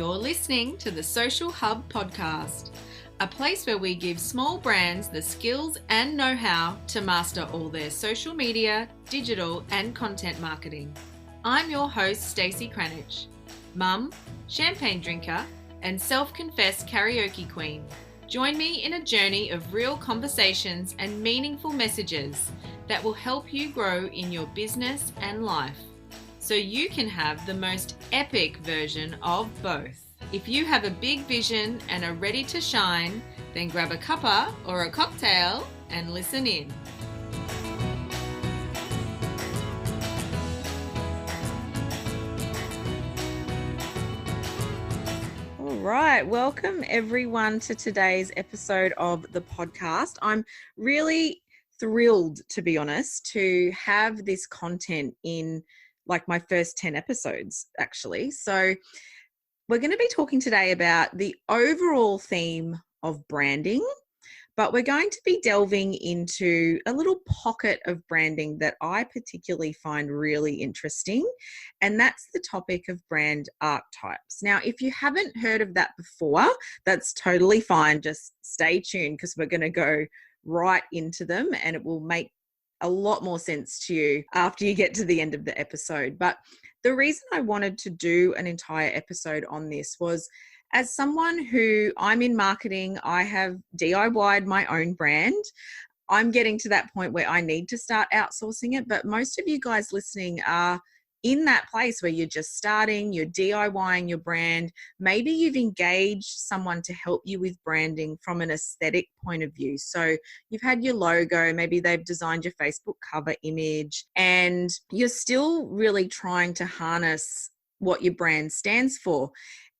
You're listening to the Social Hub podcast, a place where we give small brands the skills and know-how to master all their social media, digital, and content marketing. I'm your host, Stacey Cranich, mum, champagne drinker, and self-confessed karaoke queen. Join me in a journey of real conversations and meaningful messages that will help you grow in your business and life, so you can have the most epic version of both. If you have a big vision and are ready to shine, then grab a cuppa or a cocktail and listen in. All right, welcome everyone to today's episode of the podcast. I'm really thrilled, to be honest, to have this content in like my first 10 episodes, actually. So we're going to be talking today about the overall theme of branding, but we're going to be delving into a little pocket of branding that I particularly find really interesting, and that's the topic of brand archetypes. Now, if you haven't heard of that before, that's totally fine. Just stay tuned because we're going to go right into them and it will make a lot more sense to you after you get to the end of the episode. But the reason I wanted to do an entire episode on this was, as someone who I'm in marketing, I have DIY'd my own brand. I'm getting to that point where I need to start outsourcing it, but most of you guys listening are in that place where you're just starting, you're DIYing your brand. Maybe you've engaged someone to help you with branding from an aesthetic point of view. So you've had your logo, maybe they've designed your Facebook cover image, and you're still really trying to harness what your brand stands for.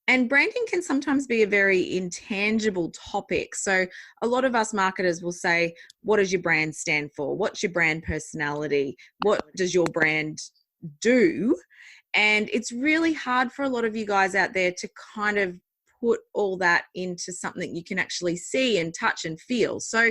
And branding can sometimes be a very intangible topic. So a lot of us marketers will say, what does your brand stand for? What's your brand personality? What does your brand do? And it's really hard for a lot of you guys out there to kind of put all that into something you can actually see and touch and feel. So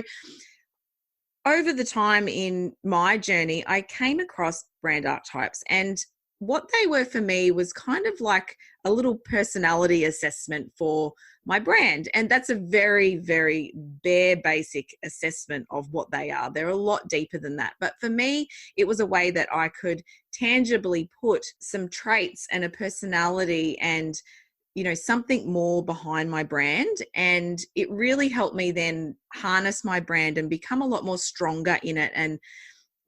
over the time in my journey, I came across brand archetypes, and what they were for me was kind of like a little personality assessment for my brand. And that's a very, very bare basic assessment of what they are. They're a lot deeper than that. But for me, it was a way that I could tangibly put some traits and a personality and, you know, something more behind my brand. And it really helped me then harness my brand and become a lot more stronger in it, and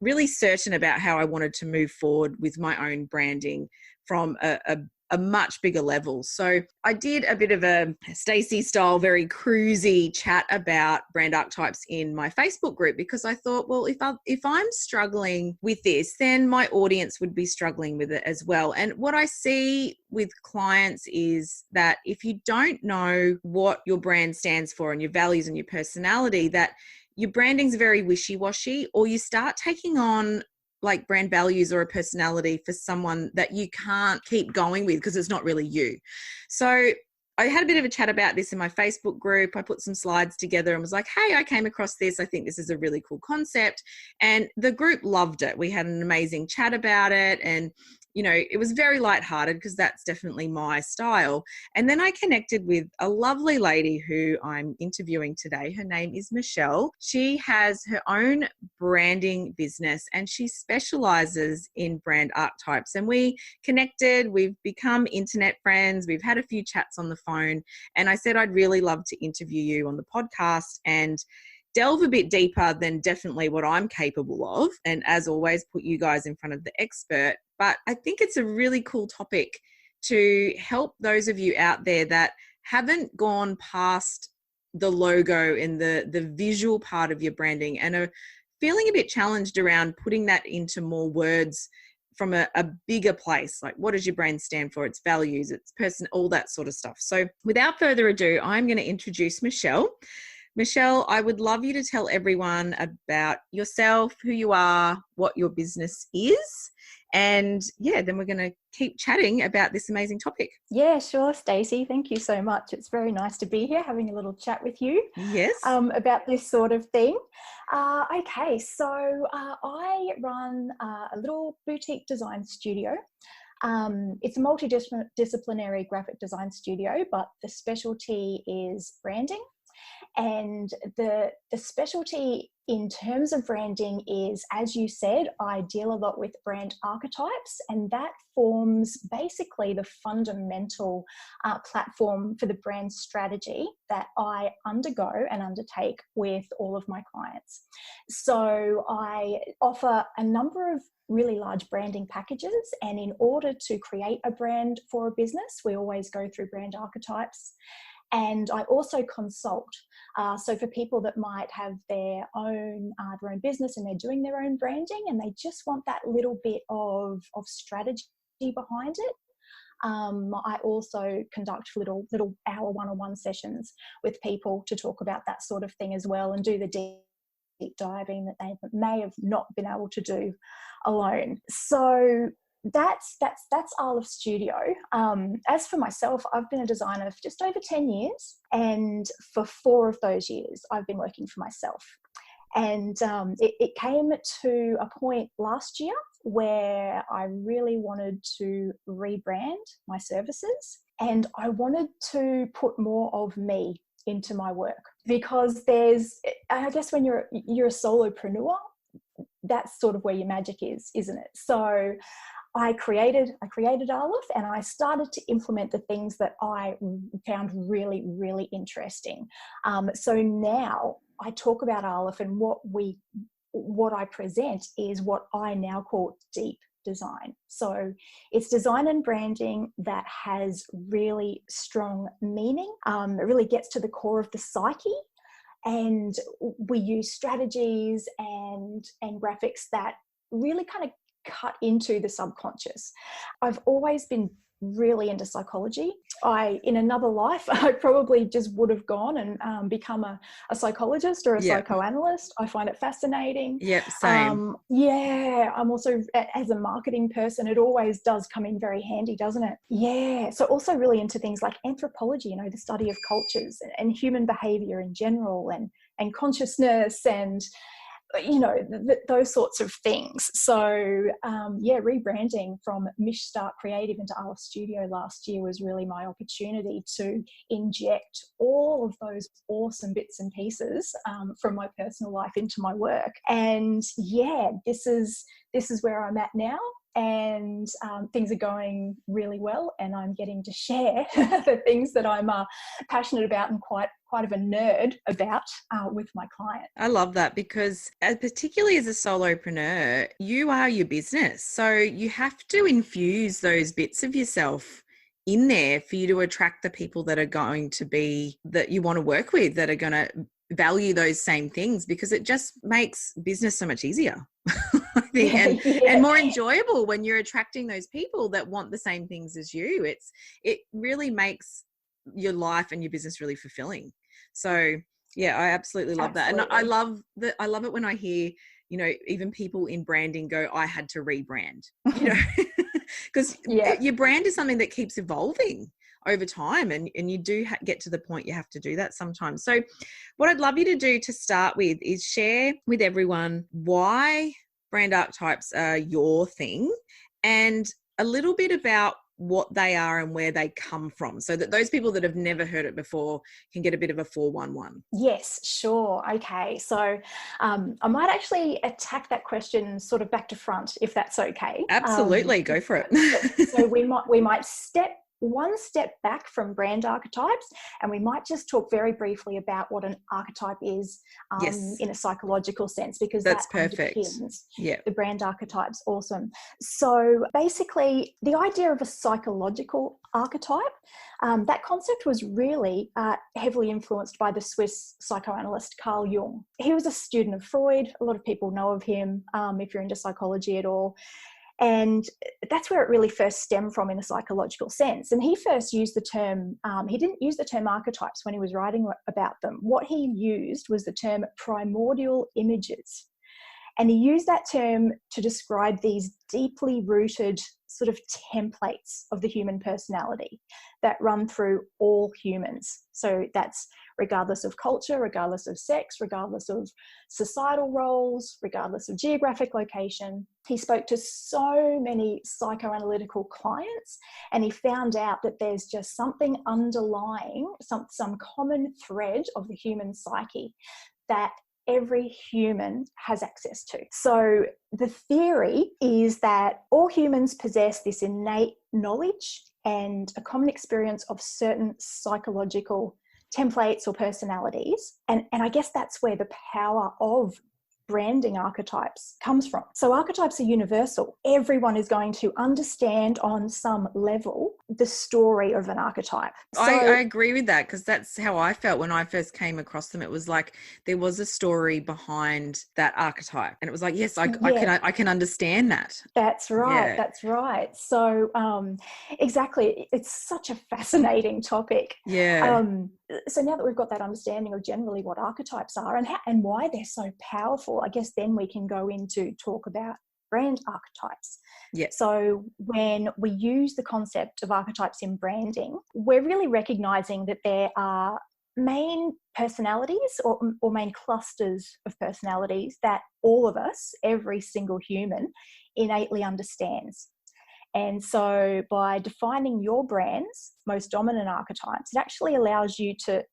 really certain about how I wanted to move forward with my own branding from a much bigger level. So I did a bit of a Stacey style, very cruisy chat about brand archetypes in my Facebook group, because I thought, well, if I'm struggling with this, then my audience would be struggling with it as well. And what I see with clients is that if you don't know what your brand stands for and your values and your personality, that your branding's very wishy-washy, or you start taking on like brand values or a personality for someone that you can't keep going with because it's not really you. So I had a bit of a chat about this in my Facebook group. I put some slides together and was like, hey, I came across this. I think this is a really cool concept. And the group loved it. We had an amazing chat about it. And you know, it was very lighthearted because that's definitely my style. And then I connected with a lovely lady who I'm interviewing today. Her name is Michelle. She has her own branding business and she specializes in brand archetypes. And we connected, we've become internet friends, we've had a few chats on the phone. And I said, I'd really love to interview you on the podcast and delve a bit deeper than definitely what I'm capable of. And as always, put you guys in front of the expert. But I think it's a really cool topic to help those of you out there that haven't gone past the logo and the visual part of your branding and are feeling a bit challenged around putting that into more words from a bigger place. Like, what does your brand stand for? Its values, its person, all that sort of stuff. So without further ado, I'm going to introduce Michelle. Michelle, I would love you to tell everyone about yourself, who you are, what your business is, and yeah, then we're going to keep chatting about this amazing topic. Yeah, sure, Stacey. Thank you so much. It's very nice to be here having a little chat with you. Yes. About this sort of thing. Okay, so I run a little boutique design studio. It's a multidisciplinary graphic design studio, but the specialty is branding. And the specialty in terms of branding is, as you said, I deal a lot with brand archetypes, and that forms basically the fundamental platform for the brand strategy that I undergo and undertake with all of my clients. So I offer a number of really large branding packages, and in order to create a brand for a business, we always go through brand archetypes. And I also consult. So for people that might have their own business and they're doing their own branding and they just want that little bit of strategy behind it, I also conduct little hour one-on-one sessions with people to talk about that sort of thing as well, and do the deep diving that they may have not been able to do alone. So that's Arlif Studio. As for myself, I've been a designer for just over 10 years, and for 4 of those years I've been working for myself. And it came to a point last year where I really wanted to rebrand my services, and I wanted to put more of me into my work, because I guess when you're a solopreneur, that's sort of where your magic is, isn't it? So I created Arlif, and I started to implement the things that I found really, really interesting. So now I talk about Arlif, and what I present is what I now call deep design. So it's design and branding that has really strong meaning. It really gets to the core of the psyche. And we use strategies and graphics that really kind of cut into the subconscious. I've always been really into psychology. In another life, I probably just would have gone and become a psychologist or a psychoanalyst. I find it fascinating. Yep, same. I'm also, as a marketing person, it always does come in very handy, doesn't it? Yeah. So also really into things like anthropology, the study of cultures and human behavior in general, and consciousness, and those sorts of things. So rebranding from Mish Start Creative into Arlif Studio last year was really my opportunity to inject all of those awesome bits and pieces from my personal life into my work. And this is where I'm at now. And things are going really well, and I'm getting to share the things that I'm passionate about and quite of a nerd about with my client. I love that, because particularly as a solopreneur, you are your business. So you have to infuse those bits of yourself in there for you to attract the people that are going to be, that you want to work with, that are going to value those same things, because it just makes business so much easier. I think, and more enjoyable when you're attracting those people that want the same things as you. It really makes your life and your business really fulfilling. So yeah, I absolutely love that. And I love it when I hear, even people in branding go, I had to rebrand, because your brand is something that keeps evolving over time, and you do get to the point you have to do that sometimes. So what I'd love you to do to start with is share with everyone why brand archetypes are your thing, and a little bit about what they are and where they come from, so that those people that have never heard it before can get a bit of a 411. Yes, sure. Okay. So I might actually attack that question sort of back to front, if that's okay. Absolutely. Go for it. So we might step one step back from brand archetypes, and we might just talk very briefly about what an archetype is in a psychological sense, because that's that perfect. The brand archetypes. Awesome. So basically, the idea of a psychological archetype, that concept was really heavily influenced by the Swiss psychoanalyst Carl Jung. He was a student of Freud. A lot of people know of him if you're into psychology at all. And that's where it really first stemmed from in a psychological sense. And he first used the term, he didn't use the term archetypes when he was writing about them. What he used was the term primordial images. And he used that term to describe these deeply rooted sort of templates of the human personality that run through all humans. So that's regardless of culture, regardless of sex, regardless of societal roles, regardless of geographic location. He spoke to so many psychoanalytical clients, and he found out that there's just something underlying, some common thread of the human psyche that every human has access to. So the theory is that all humans possess this innate knowledge and a common experience of certain psychological templates or personalities. And I guess that's where the power of branding archetypes comes from. So archetypes are universal. Everyone is going to understand on some level the story of an archetype. So, I agree with that, because that's how I felt when I first came across them. It was like there was a story behind that archetype, and it was like, yes, I can understand that. That's right. Yeah. That's right. So exactly, it's such a fascinating topic. Yeah. So now that we've got that understanding of generally what archetypes are and why they're so powerful, I guess then we can go into talk about brand archetypes. Yeah. So when we use the concept of archetypes in branding, we're really recognizing that there are main personalities or main clusters of personalities that all of us, every single human, innately understands. And so by defining your brand's most dominant archetypes, it actually allows you to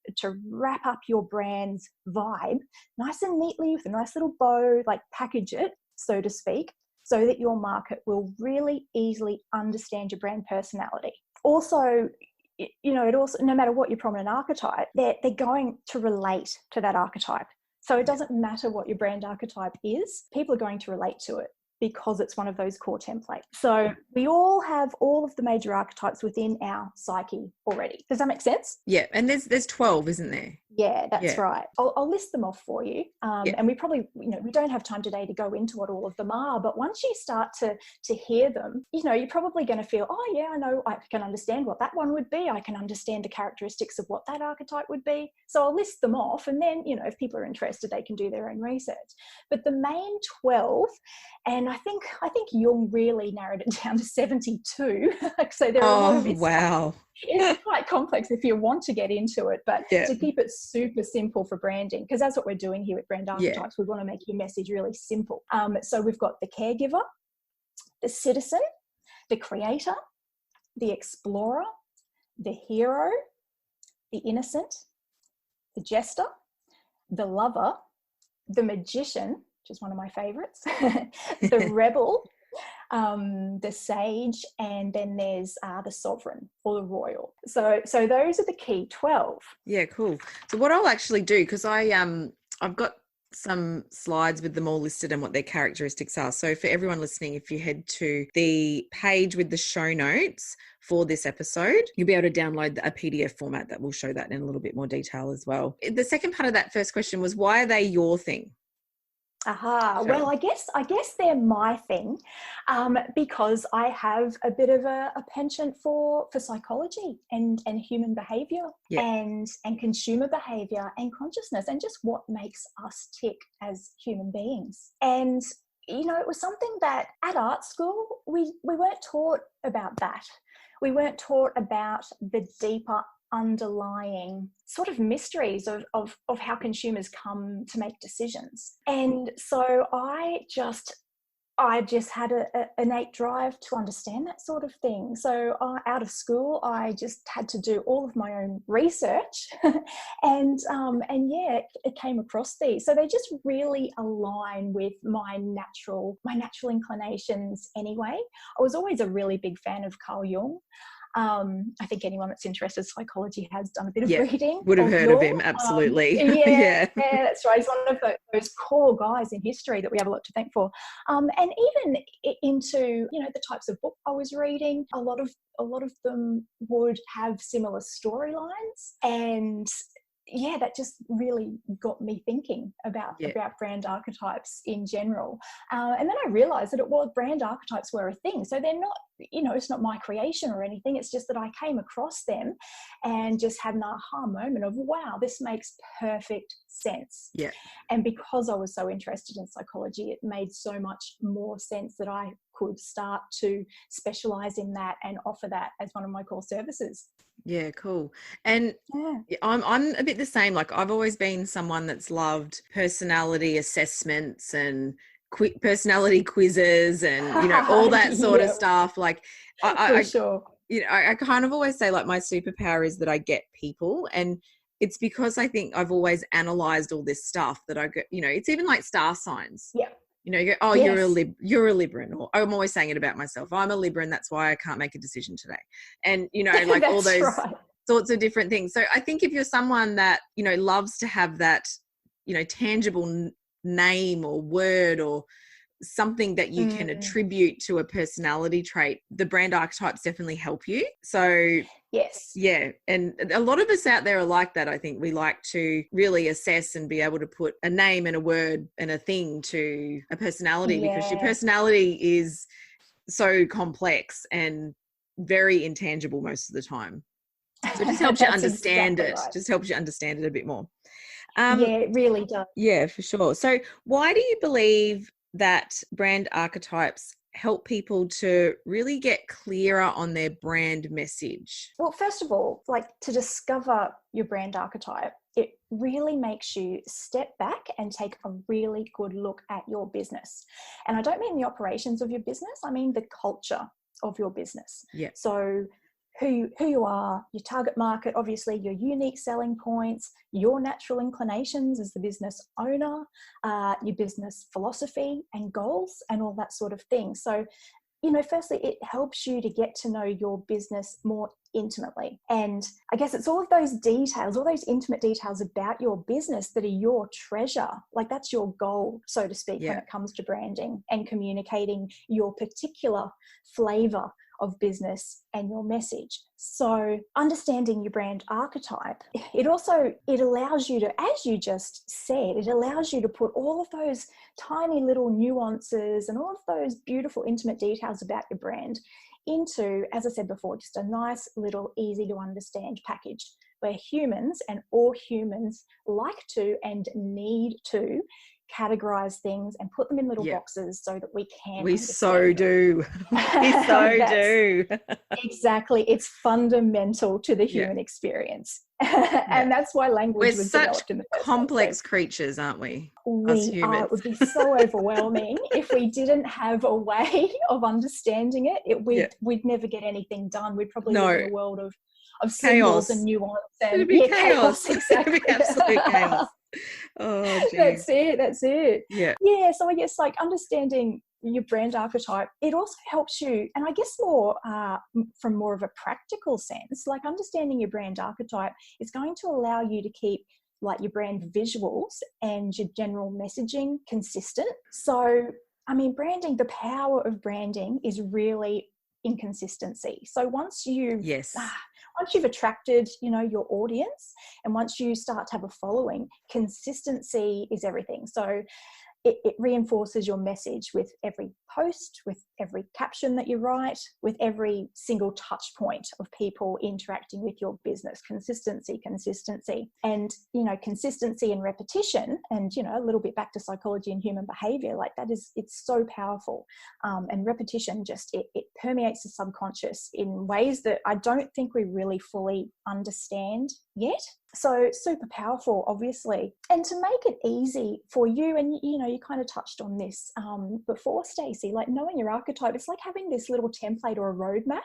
wrap up your brand's vibe nice and neatly with a nice little bow, like package it, so to speak, so that your market will really easily understand your brand personality. Also, it also, no matter what your prominent archetype, they're going to relate to that archetype. So it doesn't matter what your brand archetype is, people are going to relate to it because it's one of those core templates. So we all have all of the major archetypes within our psyche already. Does that make sense? Yeah. And there's 12, isn't there? Yeah, that's right. I'll list them off for you. And we probably, we don't have time today to go into what all of them are, but once you start to hear them, you're probably going to feel, oh yeah, I know, I can understand what that one would be. I can understand the characteristics of what that archetype would be. So I'll list them off, and then, if people are interested, they can do their own research. But the main 12, and I think Jung really narrowed it down to 72. So there are wow. It's quite complex if you want to get into it, but to keep it super simple for branding, because that's what we're doing here with Brand Archetypes. We want to make your message really simple. So we've got the caregiver, the citizen, the creator, the explorer, the hero, the innocent, the jester, the lover, the magician, which is one of my favorites, the rebel, the sage, and then there's the sovereign or the royal. So those are the key 12. Yeah, cool. So what I'll actually do, because I've got some slides with them all listed and what their characteristics are. So for everyone listening, if you head to the page with the show notes for this episode, you'll be able to download a PDF format that will show that in a little bit more detail as well. The second part of that first question was, why are they your thing? Aha. Well, I guess they're my thing, because I have a bit of a penchant for psychology and human behavior and consumer behavior and consciousness and just what makes us tick as human beings. And it was something that at art school we weren't taught about that. We weren't taught about the deeper underlying sort of mysteries of how consumers come to make decisions. And so I just had an innate drive to understand that sort of thing. So out of school, I just had to do all of my own research and it came across these. So they just really align with my natural inclinations anyway. I was always a really big fan of Carl Jung. I think anyone that's interested in psychology has done a bit of reading. Would have heard Jung. of him, absolutely. Yeah, that's right. He's one of those core guys in history that we have a lot to thank for. And even into the types of book I was reading, a lot of them would have similar storylines, and that just really got me thinking about brand archetypes in general. And then I realized that brand archetypes were a thing. So they're not, it's not my creation or anything. It's just that I came across them and just had an aha moment of, wow, this makes perfect sense. Yeah. And because I was so interested in psychology, it made so much more sense that I could start to specialize in that and offer that as one of my core services. Yeah, cool. And I'm a bit the same. Like, I've always been someone that's loved personality assessments and personality quizzes and, you know, all that sort of stuff. Like, for sure. You know, I kind of always say, like, my superpower is that I get people, and it's because I think I've always analyzed all this stuff that I go, you know, it's even like star signs. Yeah. You know, you go, oh, yes, you're a Libran, or I'm always saying it about myself. I'm a Libran. That's why I can't make a decision today. And, you know, like all those sorts of different things. So I think if you're someone that, you know, loves to have that, you know, tangible name or word or something that you can attribute to a personality trait, the brand archetypes definitely help you. So yes, yeah, and a lot of us out there are like that. I think we like to really assess and be able to put a name and a word and a thing to a personality, because your personality is so complex and very intangible most of the time. So it just helps you understand it. Right. Just helps you understand it a bit more. Yeah, it really does. Yeah, for sure. So why do you believe that brand archetypes help people to really get clearer on their brand message? Well, first of all, like, to discover your brand archetype, it really makes you step back and take a really good look at your business. And I don't mean the operations of your business, I mean the culture of your business. Yeah. So who you are, your target market, obviously your unique selling points, your natural inclinations as the business owner, your business philosophy and goals and all that sort of thing. So, you know, firstly, it helps you to get to know your business more intimately. And I guess it's all of those details, all those intimate details about your business that are your treasure. Like, that's your goal, so to speak, when it comes to branding and communicating your particular flavor of business and your message. So understanding your brand archetype, it allows you to, as you just said, it allows you to put all of those tiny little nuances and all of those beautiful intimate details about your brand into, as I said before, just a nice little easy to understand package where humans, and all humans, like to and need to categorize things and put them in little boxes so that we can so do we so do exactly. It's fundamental to the human experience. And that's why language was developed in the first complex creatures, aren't we? We are. It would be so overwhelming if we didn't have a way of understanding it. We'd never get anything done. We'd probably live in a world of symbols and nuance and it'd be chaos. Exactly. It'd be absolute chaos. Oh, geez. That's it. Yeah. So I guess, like, understanding your brand archetype, it also helps you, and I guess more from more of a practical sense, like, understanding your brand archetype is going to allow you to keep, like, your brand visuals and your general messaging consistent. So, I mean, branding, the power of branding is really in consistency. So once you've attracted, you know, your audience, and once you start to have a following, consistency is everything. So it reinforces your message with every post, with every caption that you write, with every single touch point of people interacting with your business. Consistency. And, you know, consistency and repetition, and, you know, a little bit back to psychology and human behavior, like, it's so powerful. And repetition it permeates the subconscious in ways that I don't think we really fully understand yet. So super powerful, obviously. And to make it easy for you, and, you know, you kind of touched on this before, Stacey, like, knowing your archetype, it's like having this little template or a roadmap.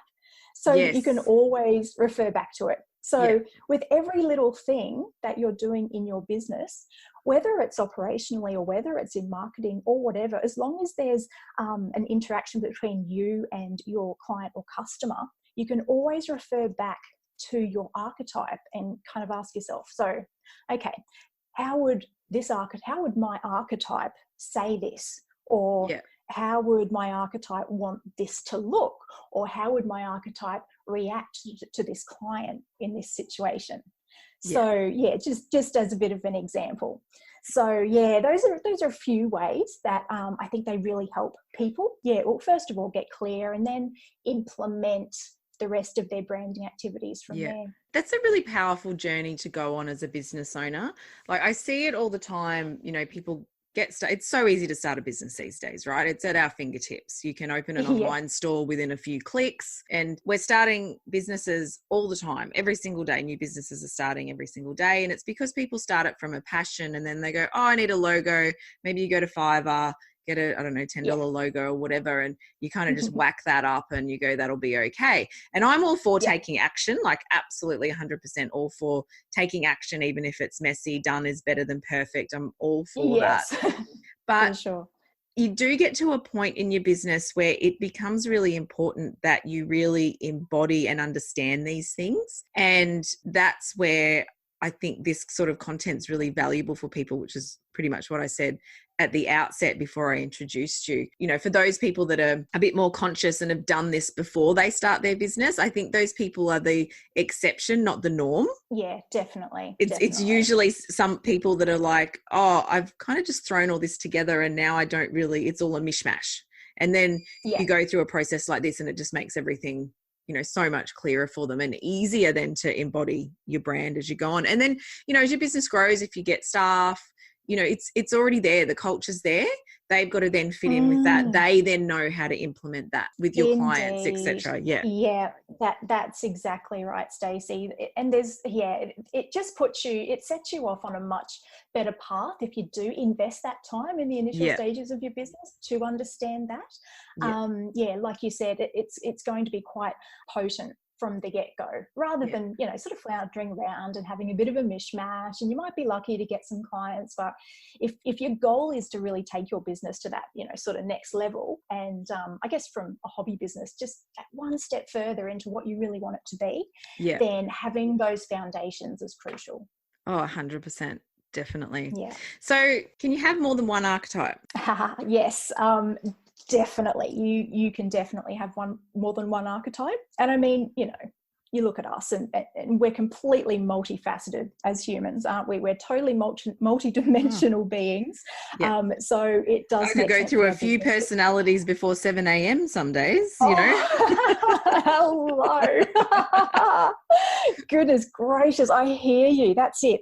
So you can always refer back to it. So with every little thing that you're doing in your business, whether it's operationally or whether it's in marketing or whatever, as long as there's an interaction between you and your client or customer, you can always refer back to your archetype and kind of ask yourself, so, okay, how would my archetype say this? Or how would my archetype want this to look? Or how would my archetype react to this client in this situation? So just as a bit of an example. So those are a few ways that I think they really help people. Well, first of all, get clear, and then implement the rest of their branding activities from there. That's a really powerful journey to go on as a business owner. Like, I see it all the time, you know, people It's so easy to start a business these days, right? It's at our fingertips. You can open an online store within a few clicks, and we're starting businesses all the time. Every single day, new businesses are starting every single day. And it's because people start it from a passion, and then they go, oh, I need a logo. Maybe you go to Fiverr, get a, I don't know, $10 logo or whatever. And you kind of just whack that up and you go, that'll be okay. And I'm all for taking action, like absolutely 100% all for taking action, even if it's messy. Done is better than perfect. I'm all for that. But for sure. You do get to a point in your business where it becomes really important that you really embody and understand these things. And that's where I think this sort of content's really valuable for people, which is pretty much what I said at the outset before I introduced you. You know, for those people that are a bit more conscious and have done this before they start their business, I think those people are the exception, not the norm. Yeah, definitely. It's usually some people that are like, oh, I've kind of just thrown all this together and now I don't really, it's all a mishmash. And then you go through a process like this and it just makes everything, you know, so much clearer for them and easier then to embody your brand as you go on. And then, you know, as your business grows, if you get staff, you know, it's already there. The culture's there. They've got to then fit in with that. They then know how to implement that with your clients, etc. Yeah, that's exactly right, Stacey. And there's it just it sets you off on a much better path if you do invest that time in the initial stages of your business to understand that. Like you said, it's going to be quite potent from the get-go, rather than, you know, sort of floundering around and having a bit of a mishmash. And you might be lucky to get some clients, but if your goal is to really take your business to that, you know, sort of next level, and I guess from a hobby business just one step further into what you really want it to be, then having those foundations is crucial. Oh, 100%. Definitely. Yeah. So can you have more than one archetype? Yes. Definitely. You can definitely have more than one archetype. And I mean, you know, you look at us and we're completely multifaceted as humans, aren't we? We're totally multi-dimensional beings. So it does. I could go through a few personalities before 7 a.m. some days, you know. Hello. Goodness gracious, I hear you. That's it.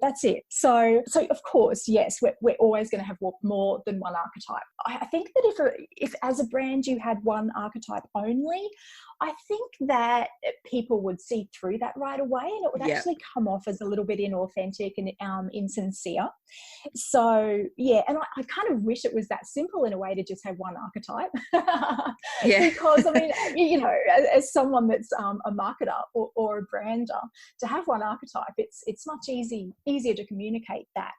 So of course, yes, we're always going to have more than one archetype. I think that if as a brand you had one archetype only, I think that people would see through that right away, and it would actually come off as a little bit inauthentic and insincere. So and I kind of wish it was that simple in a way to just have one archetype. Because I mean, you know, as someone that's a marketer or a brander, to have one archetype, it's much easier to communicate that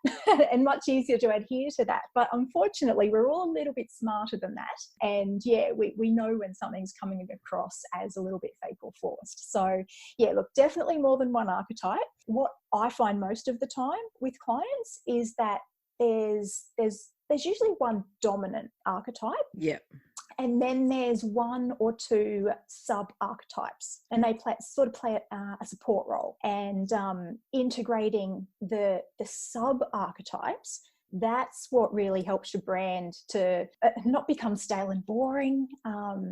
and much easier to adhere to that. But unfortunately, we're all a little bit smarter than that, and we know when something's coming across as a little bit fake or forced. So look, definitely more than one archetype. What I find most of the time with clients is that there's usually one dominant archetype. And then there's one or two sub-archetypes, and they play a support role. And integrating the sub-archetypes, that's what really helps your brand to not become stale and boring.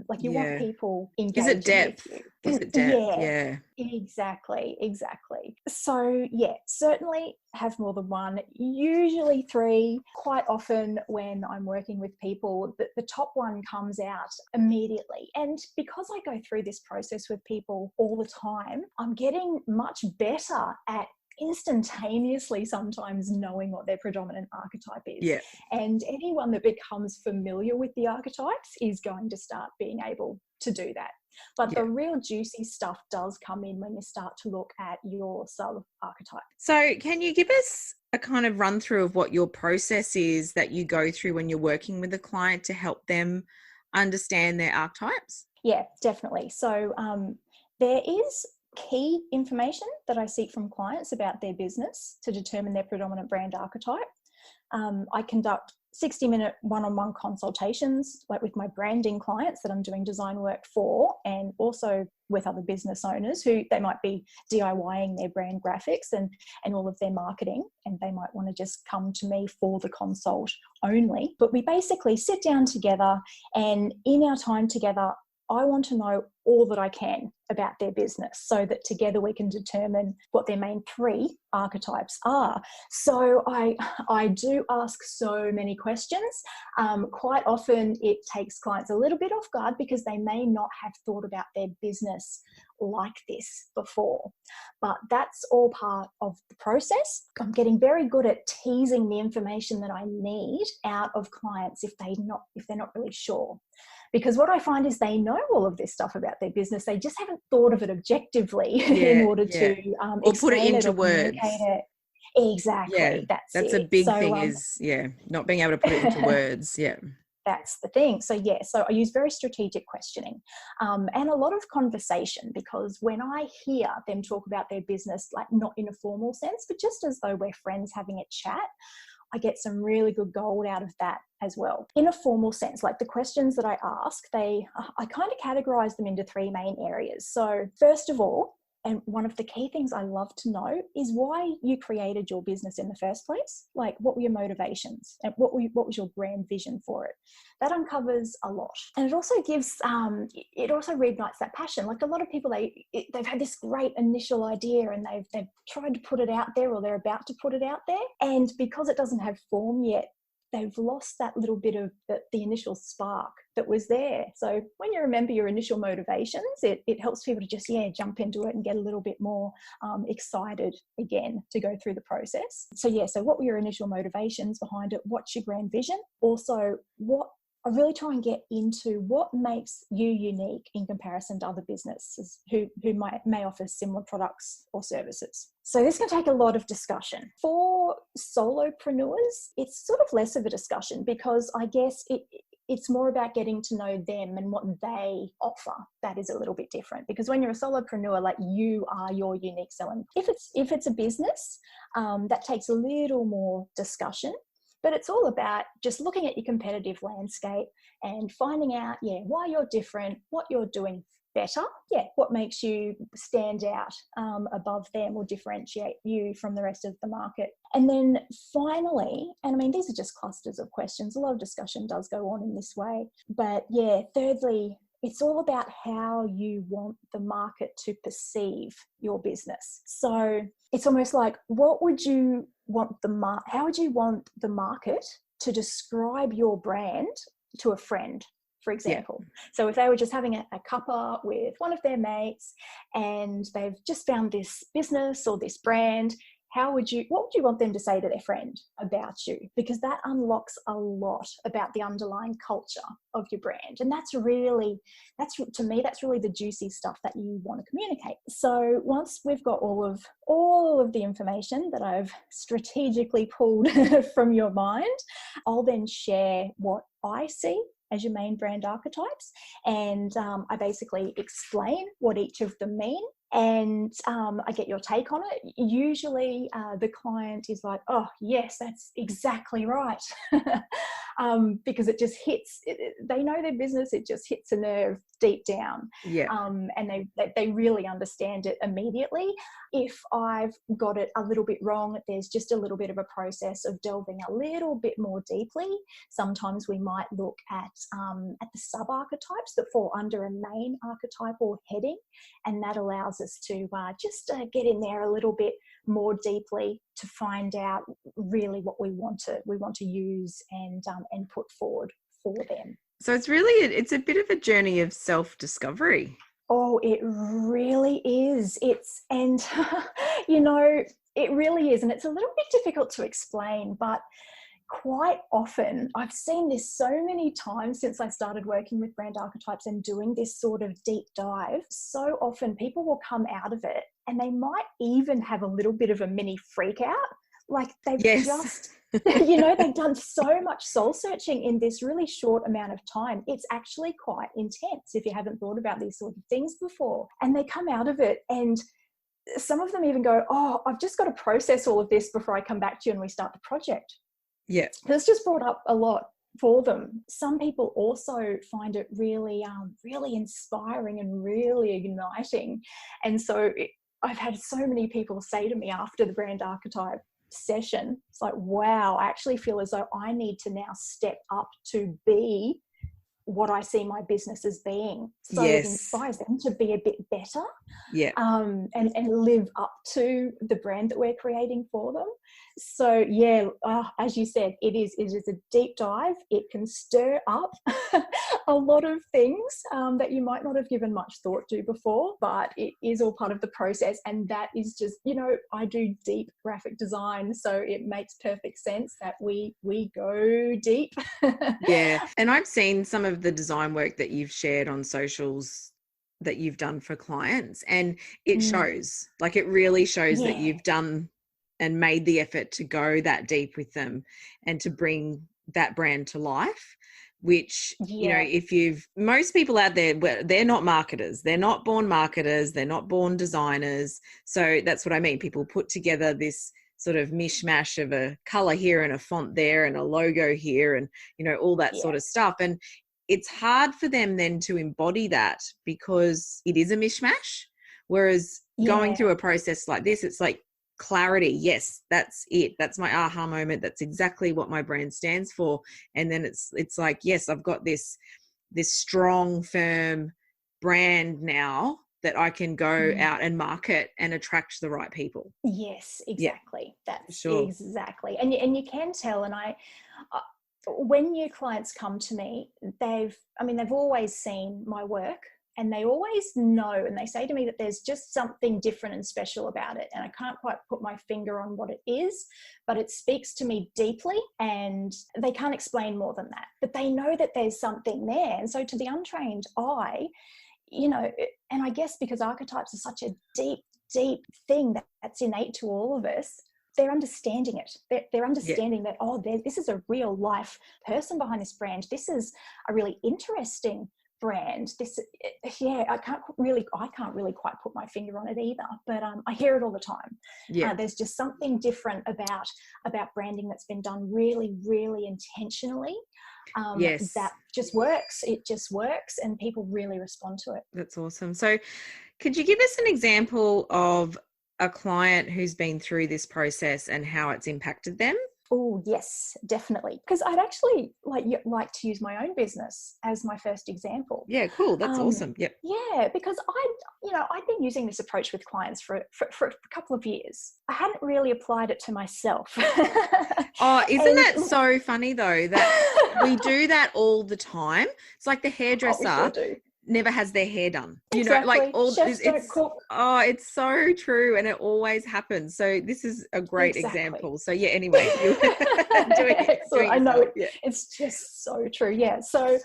Like you want people engaged. Is it depth? Is it depth? Yeah. Exactly. So certainly have more than one, usually three. Quite often when I'm working with people, the top one comes out immediately. And because I go through this process with people all the time, I'm getting much better at instantaneously sometimes knowing what their predominant archetype is. And anyone that becomes familiar with the archetypes is going to start being able to do that. But the real juicy stuff does come in when you start to look at your sub-archetype. So can you give us a kind of run through of what your process is that you go through when you're working with a client to help them understand their archetypes? Yeah, definitely. So there is key information that I seek from clients about their business to determine their predominant brand archetype. I conduct 60-minute one-on-one consultations, like with my branding clients that I'm doing design work for, and also with other business owners who they might be DIYing their brand graphics and all of their marketing, and they might want to just come to me for the consult only. But we basically sit down together, and in our time together, I want to know all that I can about their business so that together we can determine what their main 3 archetypes are. So I do ask so many questions. Quite often it takes clients a little bit off guard because they may not have thought about their business like this before, but that's all part of the process. I'm getting very good at teasing the information that I need out of clients if they're not really sure. Because what I find is they know all of this stuff about their business. They just haven't thought of it objectively in order to or put it into words. It. Exactly. Yeah, that's it. a big thing is, not being able to put it into words. Yeah. That's the thing. So I use very strategic questioning and a lot of conversation, because when I hear them talk about their business, like not in a formal sense, but just as though we're friends having a chat, I get some really good gold out of that as well. In a formal sense, like the questions that I ask, I kind of categorize them into 3 main areas. So first of all, and one of the key things I love to know is why you created your business in the first place. Like, what were your motivations and what was your grand vision for it? That uncovers a lot. And it also gives, it also reignites that passion. Like a lot of people, they've had this great initial idea and they've tried to put it out there, or they're about to put it out there. And because it doesn't have form yet, they've lost that little bit of the initial spark that was there. So when you remember your initial motivations, it helps people to just, jump into it and get a little bit more excited again to go through the process. So what were your initial motivations behind it? What's your grand vision? Also, I really try and get into what makes you unique in comparison to other businesses who may offer similar products or services. So this can take a lot of discussion. For solopreneurs, it's sort of less of a discussion because I guess it's more about getting to know them and what they offer. That is a little bit different, because when you're a solopreneur, like, you are your unique selling. If it's a business, that takes a little more discussion. But it's all about just looking at your competitive landscape and finding out, why you're different, what you're doing better, what makes you stand out above them or differentiate you from the rest of the market. And then finally, and I mean, these are just clusters of questions, a lot of discussion does go on in this way, but thirdly, it's all about how you want the market to perceive your business. So it's almost like, how would you want the market to describe your brand to a friend, for example? So if they were just having a cuppa with one of their mates and they've just found this business or this brand, what would you want them to say to their friend about you? Because that unlocks a lot about the underlying culture of your brand. And that's really the juicy stuff that you want to communicate. So once we've got all of the information that I've strategically pulled from your mind, I'll then share what I see as your main brand archetypes. And I basically explain what each of them mean. And I get your take on it. Usually the client is like, oh, yes, that's exactly right. Because it just hits, they know their business, it just hits a nerve deep down. And they really understand it immediately. If I've got it a little bit wrong, there's just a little bit of a process of delving a little bit more deeply. Sometimes we might look at the sub-archetypes that fall under a main archetype or heading, and that allows us to just get in there a little bit more deeply to find out really what we want to use and put forward for them. So it's a bit of a journey of self-discovery. Oh, it really is. It really is. And it's a little bit difficult to explain, but quite often, I've seen this so many times since I started working with brand archetypes and doing this sort of deep dive. So often people will come out of it and they might even have a little bit of a mini freak out. Like they've just, they've done so much soul searching in this really short amount of time. It's actually quite intense if you haven't thought about these sort of things before. And they come out of it and some of them even go, oh, I've just got to process all of this before I come back to you and we start the project. Yeah. It's just brought up a lot for them. Some people also find it really, really inspiring and really igniting. And so I've had so many people say to me after the brand archetype session, it's like, wow, I actually feel as though I need to now step up to be what I see my business as being. So it Yes. inspires them to be a bit better, Yeah. and live up to the brand that we're creating for them. So yeah, as you said, it is a deep dive. It can stir up a lot of things that you might not have given much thought to before, but it is all part of the process. And that is just, I do deep graphic design, so it makes perfect sense that we go deep. Yeah. And I've seen some of the design work that you've shared on socials that you've done for clients, and it shows, like, it really shows that Yeah. you've done and made the effort to go that deep with them and to bring that brand to life, which, Yeah. if most people out there, they're not marketers, they're not born marketers, they're not born designers. So that's what I mean. People put together this sort of mishmash of a color here and a font there and a logo here and, all that Yeah. sort of stuff. And it's hard for them then to embody that because it is a mishmash. Whereas going Yeah. through a process like this, it's like clarity. Yes, that's it. That's my aha moment. That's exactly what my brand stands for. And then it's like, yes, I've got this strong, firm brand now that I can go out and market and attract the right people. Yes, Yeah, exactly. That's sure. exactly. And you can tell, and when new clients come to me, they've always seen my work, and they always know, and they say to me that there's just something different and special about it. And I can't quite put my finger on what it is, but it speaks to me deeply, and they can't explain more than that. But they know that there's something there. And so to the untrained eye, and I guess because archetypes are such a deep thing that's innate to all of us, they're understanding it. They're understanding that, this is a real life person behind this brand. This is a really interesting brand. I can't really quite put my finger on it either, but I hear it all the time. There's just something different about branding that's been done really, really intentionally. Yes. That just works. It just works, and people really respond to it. That's awesome. So could you give us an example of a client who's been through this process and how it's impacted them? Oh, yes, definitely. Because I'd actually like to use my own business as my first example. Yeah, cool. That's awesome. Yep. Yeah, because I'd been using this approach with clients for a couple of years. I hadn't really applied it to myself. Oh, isn't that so funny though, that we do that all the time? It's like the hairdresser we sure do. never has their hair done. Exactly. All Chefs don't cook. Oh, it's so true, and it always happens. So this is a great example. So yeah, anyway, you Excellent. I know yeah. It's just so true. Yeah. So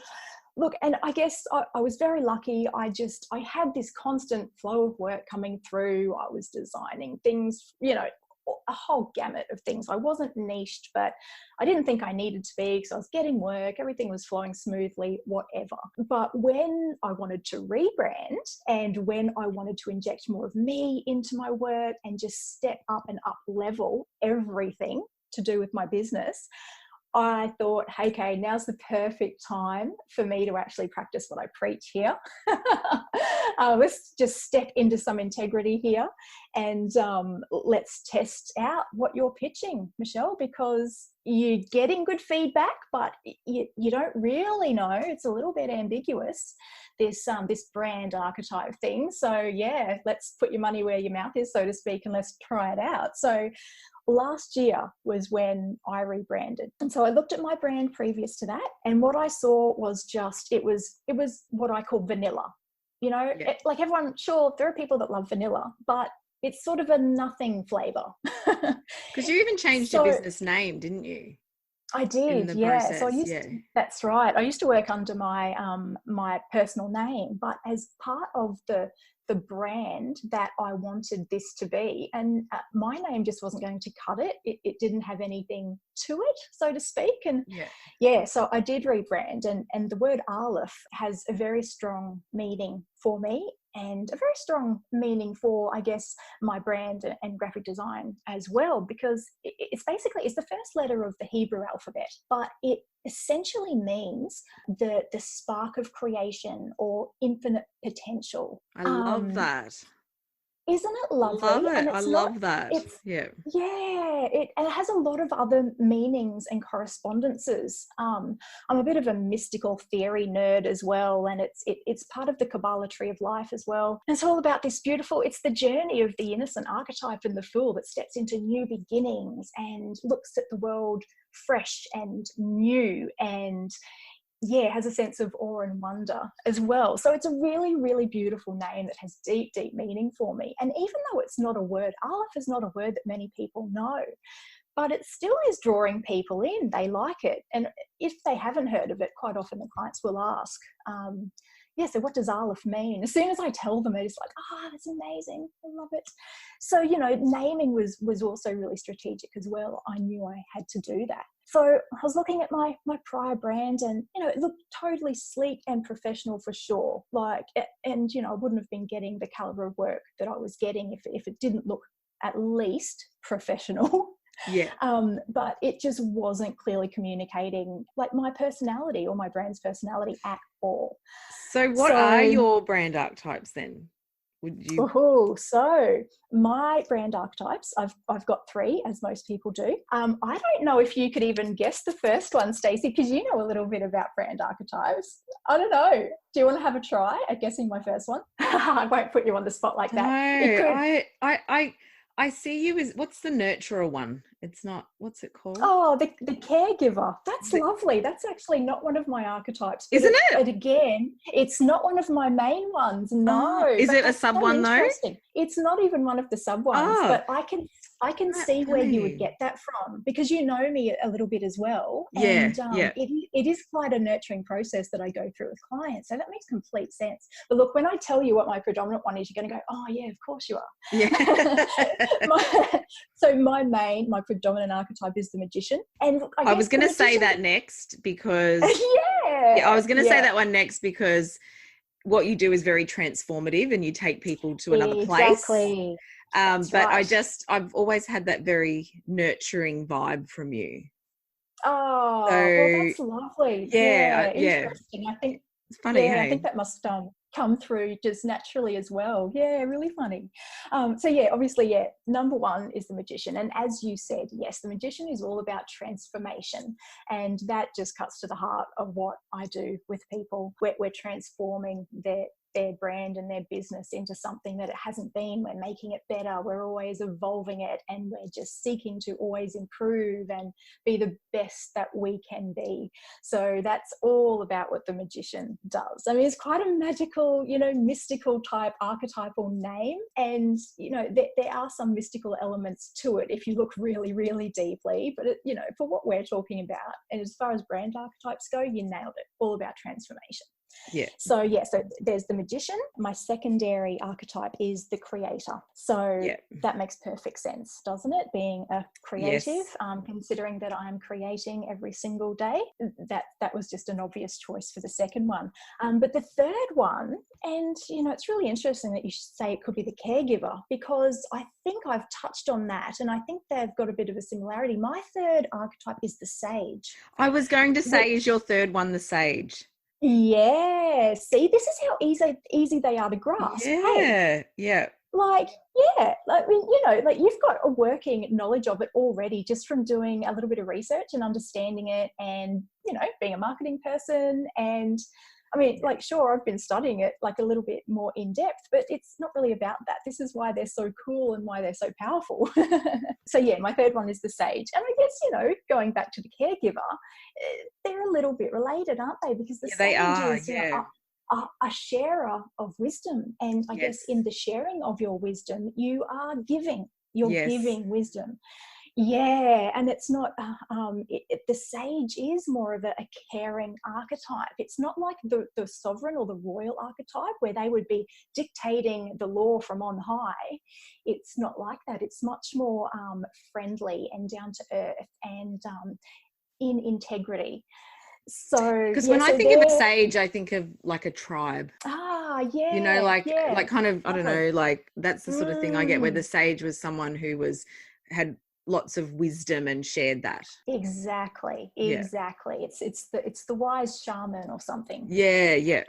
look, and I guess I was very lucky. I had this constant flow of work coming through. I was designing things, a whole gamut of things. I wasn't niched, but I didn't think I needed to be, because I was getting work, everything was flowing smoothly, whatever. But when I wanted to rebrand, and when I wanted to inject more of me into my work and just step up and up level everything to do with my business, I thought, hey, okay, now's the perfect time for me to actually practice what I preach here. Let's just step into some integrity here, and let's test out what you're pitching, Michelle, because you're getting good feedback, but you don't really know. It's a little bit ambiguous, this brand archetype thing. So yeah, let's put your money where your mouth is, so to speak, and let's try it out. So last year was when I rebranded. And so I looked at my brand previous to that, and what I saw was it was what I call vanilla. Like everyone, sure, there are people that love vanilla, but it's sort of a nothing flavor. Because you even changed your business name, didn't you? I did, yeah. Process, So I used to, that's right. I used to work under my my personal name, but as part of the brand that I wanted this to be, and my name just wasn't going to cut it. It didn't have anything to it, so to speak. And so I did rebrand, and the word Aleph has a very strong meaning for me, and a very strong meaning for, I guess, my brand and graphic design as well, because it's the first letter of the Hebrew alphabet, but it essentially means the spark of creation or infinite potential. I love that. Isn't it lovely? Love it. And I it's not, love that. it's, Yeah. yeah, and it has a lot of other meanings and correspondences. I'm a bit of a mystical theory nerd as well, and it's part of the Kabbalah tree of life as well. And it's all about this beautiful, it's the journey of the innocent archetype and the fool that steps into new beginnings and looks at the world fresh and new, and yeah, has a sense of awe and wonder as well. So it's a really, really beautiful name that has deep, deep meaning for me. And even though it's not a word, Aleph is not a word that many people know, but it still is drawing people in. They like it. And if they haven't heard of it, quite often the clients will ask, yeah, so what does Aleph mean? As soon as I tell them, it's like, oh, that's amazing. I love it. So, you know, naming was also really strategic as well. I knew I had to do that. So I was looking at my prior brand, and, you know, it looked totally sleek and professional for sure. Like, and, you know, I wouldn't have been getting the caliber of work that I was getting if it didn't look at least professional. Yeah. But it just wasn't clearly communicating like my personality or my brand's personality at all. So what are your brand archetypes then? Would you? So my brand archetypes, I've got 3, as most people do. I don't know if you could even guess the first one, Stacey, because you know a little bit about brand archetypes. I don't know. Do you want to have a try at guessing my first one? I won't put you on the spot like that. No, I see you as, what's the nurturer one? It's not, what's it called? Oh, the caregiver. That's lovely. That's actually not one of my archetypes. Isn't it? But again, it's not one of my main ones. No. Is it a sub one though? It's not even one of the sub ones, but I can see where you would get that from, because you know me a little bit as well. And it is quite a nurturing process that I go through with clients. So that makes complete sense. But look, when I tell you what my predominant one is, you're going to go, oh yeah, of course you are. Yeah. My predominant archetype is the magician. And look, I was going to say that next because I was going to say that one next because what you do is very transformative and you take people to another place. Exactly. But right. I've always had that very nurturing vibe from you. Oh, well, that's lovely. Yeah. Interesting. I think it's funny. Yeah, I think that must come through just naturally as well. Yeah, really funny. So yeah, obviously, number 1 is the magician. And as you said, yes, the magician is all about transformation. And that just cuts to the heart of what I do with people. We're transforming their brand and their business into something that it hasn't been. We're making it better. We're always evolving it, and we're just seeking to always improve and be the best that we can be. So that's all about what the magician does. I mean, it's quite a magical, you know, mystical type archetypal name. And, you know, there are some mystical elements to it if you look really, really deeply. But, you know, for what we're talking about, and as far as brand archetypes go, you nailed it. All about transformation. So there's the magician. My secondary archetype is the creator. So that makes perfect sense, doesn't it? Being a creative, considering that I'm creating every single day, that was just an obvious choice for the second one. But the third one, and you know, it's really interesting that you should say it could be the caregiver, because I think I've touched on that, and I think they've got a bit of a similarity. My third archetype is the sage. I was going to say, is your third one the sage? Yeah, see, this is how easy they are to grasp. Yeah. Like, I mean, you know, like you've got a working knowledge of it already just from doing a little bit of research and understanding it, and, you know, being a marketing person. And I mean, like, sure, I've been studying it like a little bit more in depth, but it's not really about that. This is why they're so cool and why they're so powerful. So yeah, my third one is the sage. And I guess, you know, going back to the caregiver, they're a little bit related, aren't they? Because the sage is a sharer of wisdom. And I guess in the sharing of your wisdom, you are giving. You're giving wisdom. Yeah, and it's not, the sage is more of a caring archetype. It's not like the sovereign or the royal archetype where they would be dictating the law from on high. It's not like that. It's much more friendly and down to earth and in integrity. So, because when I think of a sage, I think of like a tribe. You know, like kind of, I don't know, like that's the sort of thing I get, where the sage was someone who had lots of wisdom and shared that. Exactly. It's the wise shaman or something. Yeah.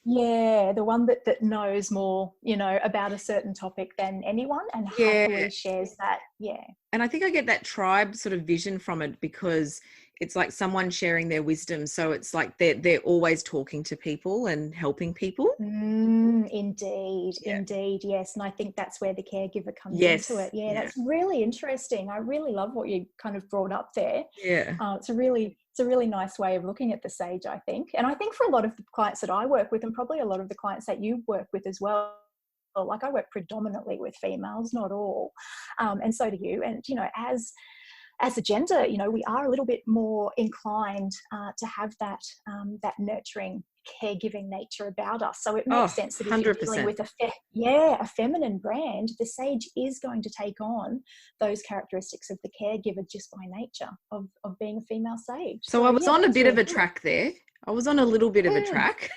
Yeah, the one that knows more, you know, about a certain topic than anyone and Yeah. happily shares that. Yeah. And I think I get that tribe sort of vision from it, because it's like someone sharing their wisdom. So it's like they're always talking to people and helping people. Indeed, Yeah. indeed, yes. And I think that's where the caregiver comes into Yes. it. Yeah, Yeah. that's really interesting. I really love what you kind of brought up there. Yeah. It's a really nice way of looking at the sage, I think. And I think for a lot of the clients that I work with, and probably a lot of the clients that you work with as well, like I work predominantly with females, not all, and so do you. And you know, as a gender, you know, we are a little bit more inclined to have that that nurturing, caregiving nature about us. So it makes Oh, sense that if you're dealing 100%. with a feminine brand, the sage is going to take on those characteristics of the caregiver just by nature of being a female sage. So I So was yeah, on a that's bit of really a cool. track there. I was on a little bit of a track.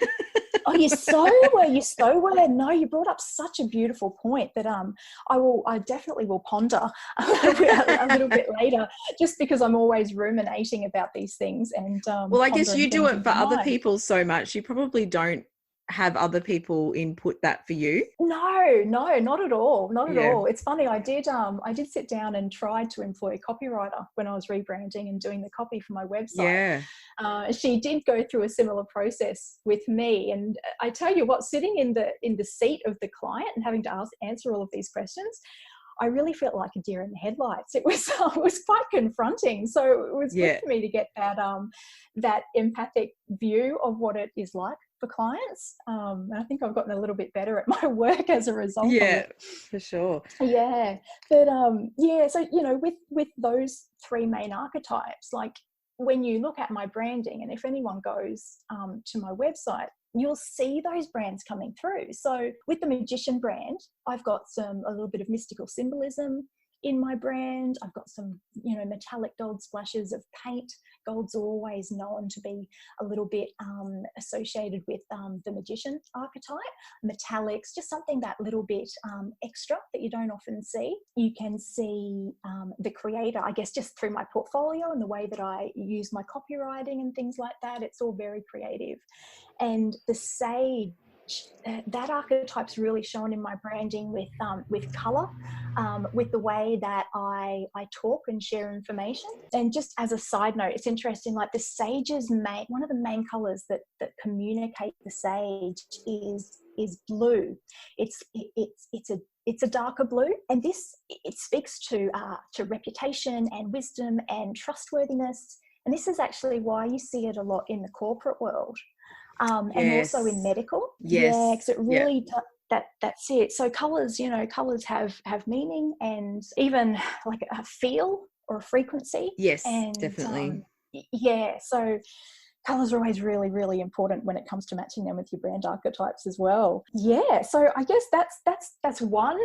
Oh, you so were. You so were. No, you brought up such a beautiful point that I definitely will ponder a little bit later, just because I'm always ruminating about these things and Well, I guess pondering you do things it in for my other mind. people so much. You probably don't have other people input that for you. No, not at all. Not at Yeah. all. It's funny. I did sit down and tried to employ a copywriter when I was rebranding and doing the copy for my website. Yeah. She did go through a similar process with me, and I tell you what, sitting in the seat of the client and having to answer all of these questions, I really felt like a deer in the headlights. It was it was quite confronting. So it was good Yeah. for me to get that empathic view of what it is like for clients. And I think I've gotten a little bit better at my work as a result of Yeah, it. for sure. Yeah, but yeah. So you know, with those three main archetypes, like when you look at my branding, and if anyone goes to my website, you'll see those brands coming through. So with the magician brand, I've got a little bit of mystical symbolism in my brand. I've got some, you know, metallic gold splashes of paint. Gold's always known to be a little bit associated with the magician archetype. Metallics, just something that little bit extra that you don't often see. You can see the creator, I guess, just through my portfolio and the way that I use my copywriting and things like that. It's all very creative. And the sage, that archetype's really shown in my branding with color, with the way that I talk and share information. And just as a side note, it's interesting, like the sage's one of the main colors that communicate the sage is blue. It's a darker blue, and it speaks to reputation and wisdom and trustworthiness. And this is actually why you see it a lot in the corporate world. And also in Yes. medical. Yeah, Yes. because it Yeah. really that's it. So colors, you know, colors have meaning and even like a feel or a frequency. Yes, And definitely. yeah, so colors are always really, really important when it comes to matching them with your brand archetypes as well. Yeah, so I guess that's one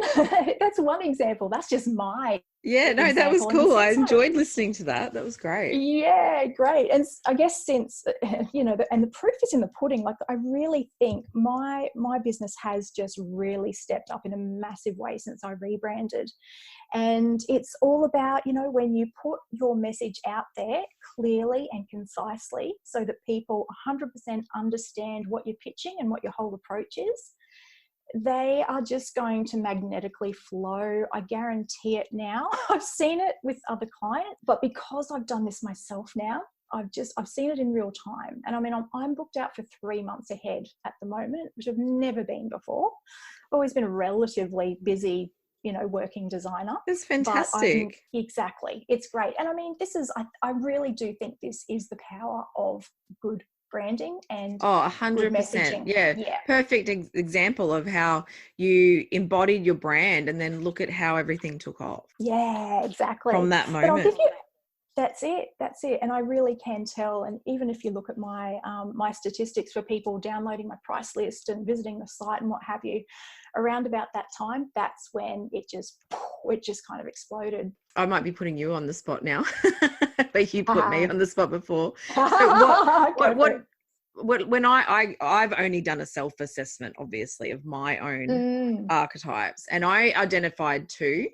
that's one example. That's just my Yeah, no, that was example. And cool. I since enjoyed listening to that. That was great. yeah, great. And I guess since you know, and the proof is in the pudding. Like I really think my business has just really stepped up in a massive way since I rebranded. And it's all about, you know, when you put your message out there clearly and concisely so that people 100% understand what you're pitching and what your whole approach is, they are just going to magnetically flow. I guarantee it now. I've seen it with other clients, but because I've done this myself now, I've seen it in real time. And I mean, I'm booked out for 3 months ahead at the moment, which I've never been before. I've always been a relatively busy, you know, working designer, It's but fantastic. exactly, it's great. And I mean, I really do think this is the power of good branding and Oh, good 100%. messaging. Yeah. Yeah. Perfect example of how you embodied your brand, and then look at how everything took off Yeah, from exactly. that But I'll give moment. you, that's it. That's it. And I really can tell. And even if you look at my my statistics for people downloading my price list and visiting the site and what have you, around about that time, that's when it just kind of exploded. I might be putting you on the spot now, but you put me Haha. on the spot before. So what, Go for it. when I've only done a self-assessment, obviously, of my own Mm, archetypes, and I identified two,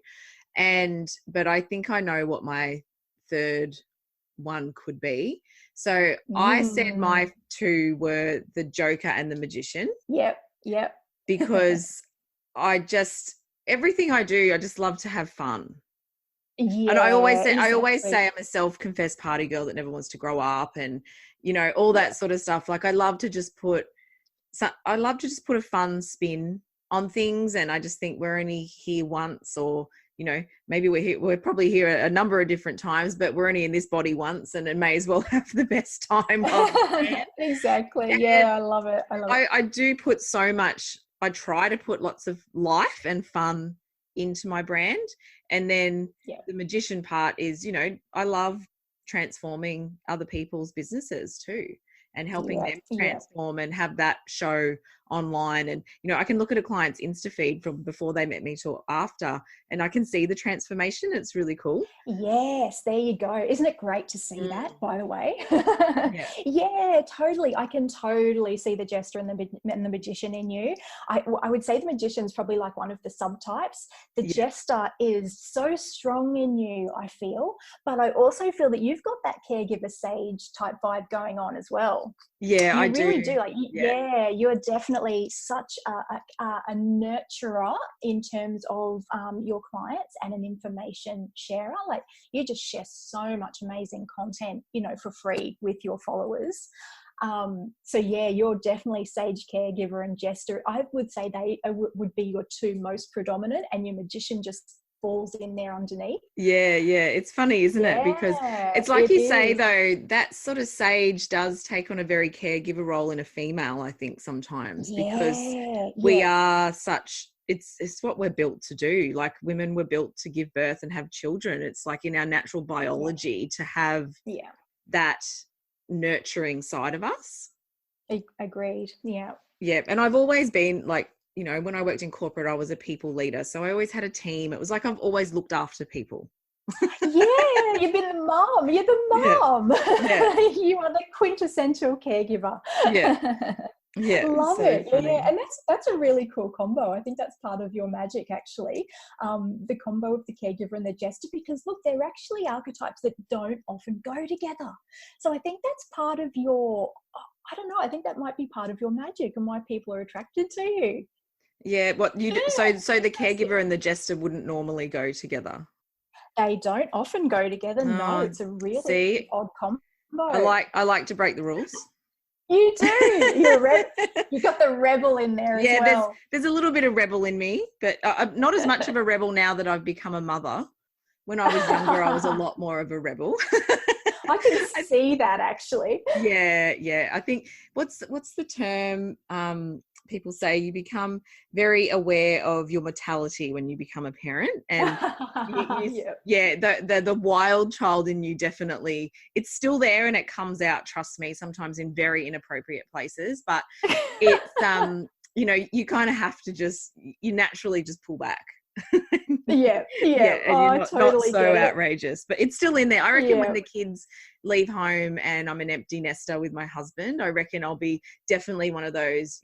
but I think I know what my third one could be. So I said my two were the Joker and the Magician. Yep. Because everything I do, I just love to have fun. Yeah, and I always exactly. say I'm a self-confessed party girl that never wants to grow up, and all that sort of stuff. Like I love to just put a fun spin on things, and I just think we're only here once, or maybe we're probably here a number of different times, but we're only in this body once, and it may as well have the best time of it. Exactly. Yeah, I love it. I do put so much. I try to put lots of life and fun into my brand. And then the magician part is, I love transforming other people's businesses too, and helping them transform and have that show online. And, I can look at a client's Insta feed from before they met me to after, and I can see the transformation. It's really cool. Yes, there you go. Isn't it great to see that, by the way? Yeah, totally. I can totally see the jester and the magician in you. I would say the magician's probably like one of the subtypes. The jester is so strong in you, I feel, but I also feel that you've got that caregiver sage type vibe going on as well. Yeah, I really do. Like, you're definitely such a nurturer in terms of your clients and an information sharer. Like, you just share so much amazing content, for free with your followers. So you're definitely sage, caregiver, and jester. I would say they would be your two most predominant, and your magician just falls in there underneath. Yeah, it's funny, isn't it? Because it's like you say, though, that sort of sage does take on a very caregiver role in a female, I think, sometimes, because we are such, it's what we're built to do. Like, women were built to give birth and have children. It's like in our natural biology to have that nurturing side of us. Agreed. Yeah, and I've always been like, when I worked in corporate, I was a people leader. So I always had a team. It was like I've always looked after people. You've been the mom. You're the mom. Yeah. You are the quintessential caregiver. Love it. Funny. And that's a really cool combo. I think that's part of your magic, actually, the combo of the caregiver and the jester, because look, they're actually archetypes that don't often go together. So I think that's part of your, I don't know, I think that might be part of your magic and why people are attracted to you. What you do, so the caregiver and the jester wouldn't normally go together. They don't often go together. No, it's a really odd combo. I like to break the rules. You do. You got the rebel in there as well. There's a little bit of rebel in me, but not as much of a rebel now that I've become a mother. When I was younger, I was a lot more of a rebel. I can see that, actually. Yeah. I think what's the term? People say you become very aware of your mortality when you become a parent, and the wild child in you, definitely, it's still there, and it comes out, trust me, sometimes in very inappropriate places, but it's you kind of have to you naturally just pull back. And you're not so outrageous, but it's still in there. I reckon when the kids leave home and I'm an empty nester with my husband, I reckon I'll be definitely one of those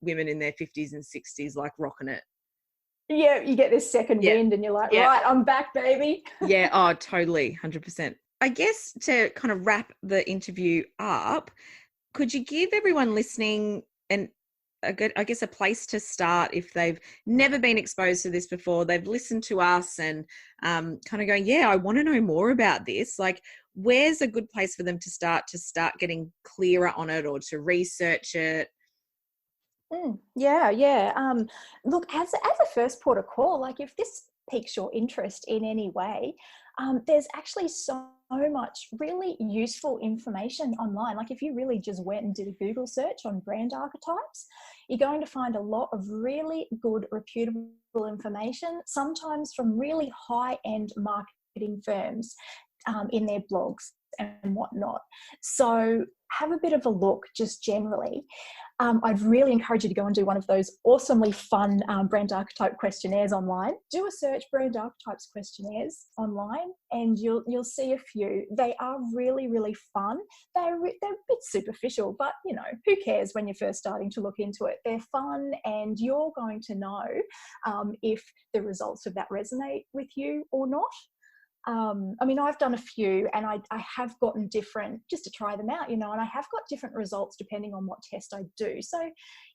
women in their 50s and 60s, like, rocking it. You get this second wind and you're like, right, I'm back, baby. Totally, 100%. I guess to kind of wrap the interview up, could you give everyone listening a place to start if they've never been exposed to this before? They've listened to us and kind of going, I want to know more about this. Like, where's a good place for them to start getting clearer on it, or to research it? Look, as a first port of call, like, if this piques your interest in any way, there's actually so much really useful information online. Like, if you really just went and did a Google search on brand archetypes, you're going to find a lot of really good, reputable information, sometimes from really high-end marketing firms in their blogs and whatnot. So have a bit of a look just generally. I'd really encourage you to go and do one of those awesomely fun brand archetype questionnaires online. Do a search, brand archetypes questionnaires online, and you'll see a few. They are really, really fun. They're a bit superficial, but who cares when you're first starting to look into it? They're fun, and you're going to know if the results of that resonate with you or not. I mean, I've done a few, and I have gotten different, just to try them out, and I have got different results depending on what test I do. So,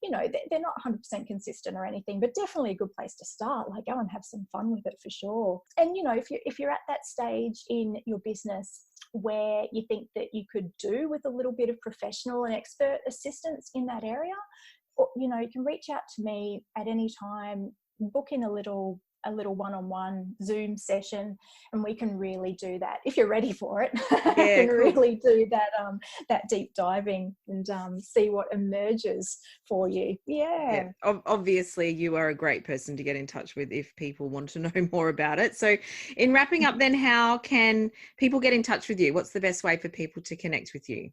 they're not 100% consistent or anything, but definitely a good place to start. Like, go and have some fun with it for sure. And, if you're at that stage in your business where you think that you could do with a little bit of professional and expert assistance in that area, or, you can reach out to me at any time, book in a little one-on-one Zoom session, and we can really do that if you're ready for it. Yeah, cool. Really do that deep diving and see what emerges for you. Yeah. Obviously you are a great person to get in touch with if people want to know more about it. So in wrapping up then, how can people get in touch with you? What's the best way for people to connect with you?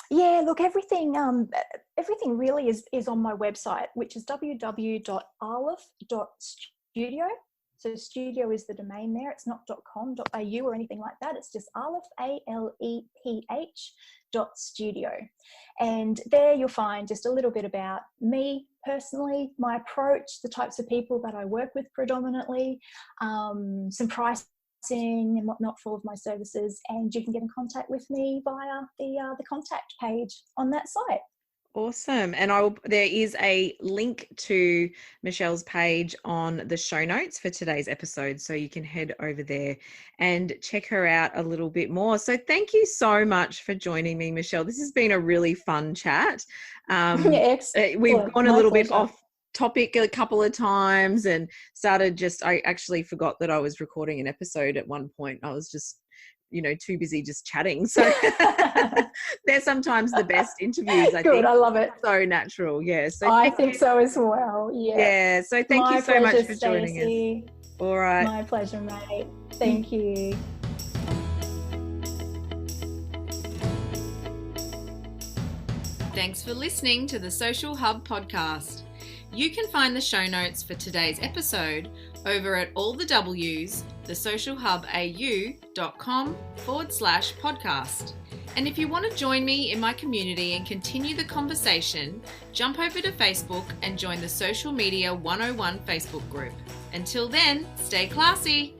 Yeah, look, everything really is on my website, which is www.aleph.studio. So studio is the domain there. It's not .com.au or anything like that. It's just Aleph, ALEPH.studio. And there you'll find just a little bit about me personally, my approach, the types of people that I work with predominantly, some pricing and whatnot for all of my services, and you can get in contact with me via the contact page on that site. Awesome. And there is a link to Michelle's page on the show notes for today's episode, so you can head over there and check her out a little bit more. So thank you so much for joining me, Michelle. This has been a really fun chat. We've gone a little bit off topic a couple of times and I actually forgot that I was recording an episode at one point. I was just too busy just chatting. So they're sometimes the best interviews, I think. Good, I love it. So natural, yeah. So I think so as well, yeah. Yeah, so thank you so much for joining us. All right. My pleasure, mate. Thank you. Thanks for listening to the Social Hub podcast. You can find the show notes for today's episode over at allthewsau.com/podcast. And if you want to join me in my community and continue the conversation, jump over to Facebook and join the Social Media 101 Facebook group. Until then, stay classy.